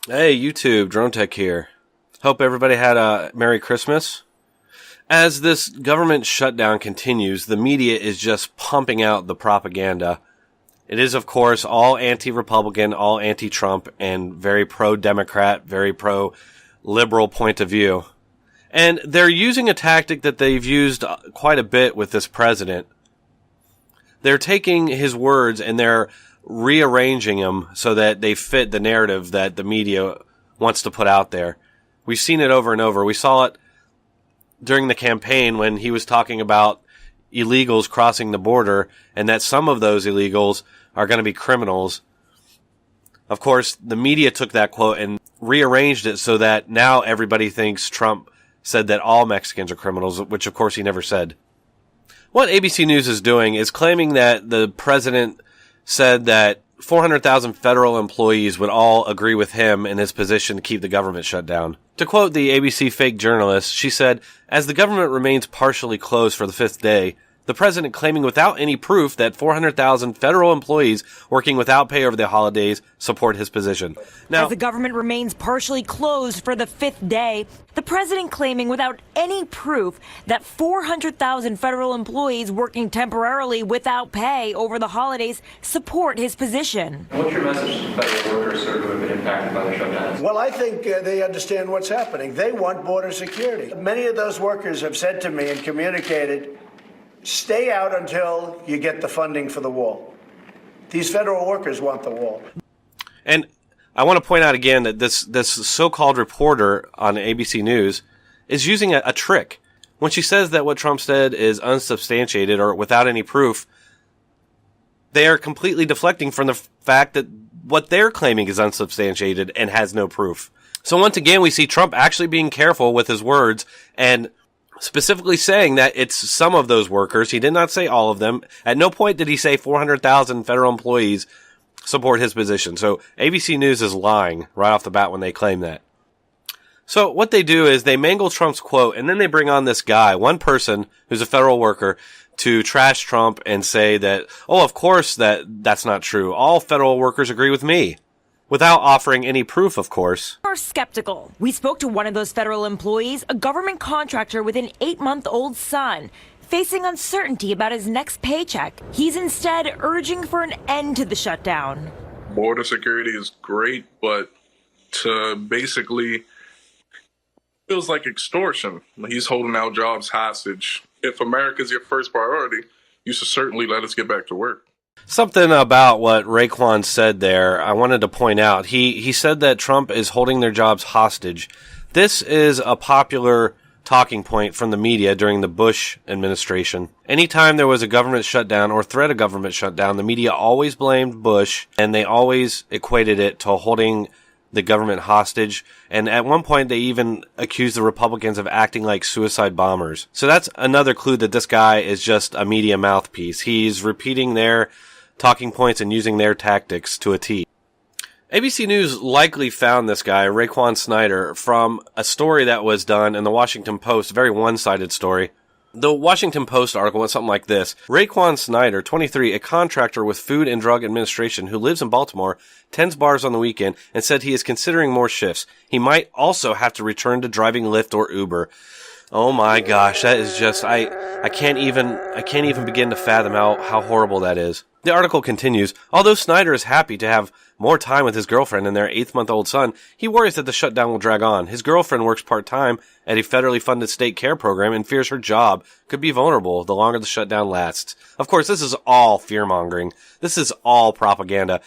Hey YouTube, Drone Tech here. Hope everybody had a Merry Christmas. As this government shutdown continues, the media is just pumping out the propaganda. It is, of course, all anti-Republican, all anti-Trump, and very pro-Democrat, very pro-liberal point of view. And they're using a tactic that they've used quite a bit with this president. They're taking his words and they're rearranging them so that they fit the narrative that the media wants to put out there. We've seen it over and over. We saw it during the campaign when he was talking about illegals crossing the border and that some of those illegals are going to be criminals. Of course, the media took that quote and rearranged it so that now everybody thinks Trump said that all Mexicans are criminals, which of course he never said. What ABC News is doing is claiming that the president said that 400,000 federal employees would all agree with him in his position to keep the government shut down. To quote the ABC fake journalist, she said, "As the government remains partially closed for the fifth day, the president claiming without any proof that 400,000 federal employees working without pay over the holidays support his position." Now, as the government remains partially closed for the fifth day, the president claiming without any proof that 400,000 federal employees working temporarily without pay over the holidays support his position. What's your message to federal workers who have been impacted by the shutdown? Well, I think they understand what's happening. They want border security. Many of those workers have said to me and communicated, stay out until you get the funding for the wall. These federal workers want the wall. And I want to point out again that this so-called reporter on ABC News is using a trick. When she says that what Trump said is unsubstantiated or without any proof, they are completely deflecting from the fact that what they're claiming is unsubstantiated and has no proof. So once again, we see Trump actually being careful with his words and specifically saying that it's some of those workers. He did not say all of them. At no point did he say 400,000 federal employees support his position. So ABC News is lying right off the bat when they claim that. So what they do is they mangle Trump's quote and then they bring on this guy, one person who's a federal worker, to trash Trump and say that, oh, of course that's not true. All federal workers agree with me. Without offering any proof, of course. Are skeptical. We spoke to one of those federal employees, a government contractor with an 8-month-old son, facing uncertainty about his next paycheck. He's instead urging for an end to the shutdown. Border security is great, but to basically feels like extortion. He's holding our jobs hostage. If America's your first priority, you should certainly let us get back to work. Something about what Raekwon said there, I wanted to point out. He said that Trump is holding their jobs hostage. This is a popular talking point from the media during the Bush administration. Anytime there was a government shutdown or threat of government shutdown, the media always blamed Bush, and they always equated it to holding the government hostage. And at one point, they even accused the Republicans of acting like suicide bombers. So that's another clue that this guy is just a media mouthpiece. He's repeating their talking points and using their tactics to a T. ABC News likely found this guy, Raekwon Snyder, from a story that was done in the Washington Post, a very one-sided story. The Washington Post article went something like this. Raekwon Snyder, 23, a contractor with Food and Drug Administration who lives in Baltimore, tends bars on the weekend and said he is considering more shifts. He might also have to return to driving Lyft or Uber. Oh my gosh, that is just, I can't even begin to fathom how horrible that is. The article continues, although Snyder is happy to have more time with his girlfriend and their 8-month-old son, he worries that the shutdown will drag on. His girlfriend works part-time at a federally funded state care program and fears her job could be vulnerable the longer the shutdown lasts. Of course, this is all fear-mongering. This is all propaganda.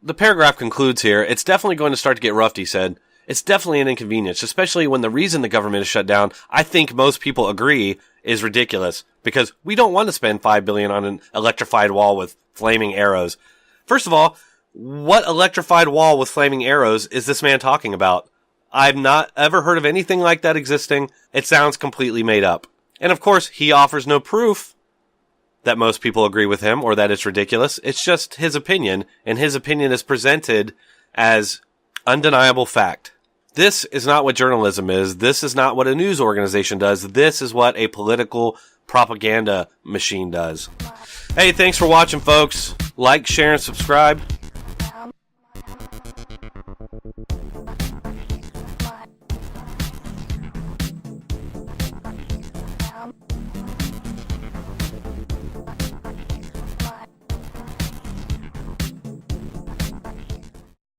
The paragraph concludes here, it's definitely going to start to get rough, he said. It's definitely an inconvenience, especially when the reason the government is shut down, I think most people agree, is ridiculous. Because we don't want to spend $5 billion on an electrified wall with flaming arrows. First of all, what electrified wall with flaming arrows is this man talking about? I've not ever heard of anything like that existing. It sounds completely made up. And of course, he offers no proof that most people agree with him or that it's ridiculous. It's just his opinion, and his opinion is presented as undeniable fact. This is not what journalism is. This is not what a news organization does. This is what a political propaganda machine does. Hey, thanks for watching, folks. Like, share, and subscribe.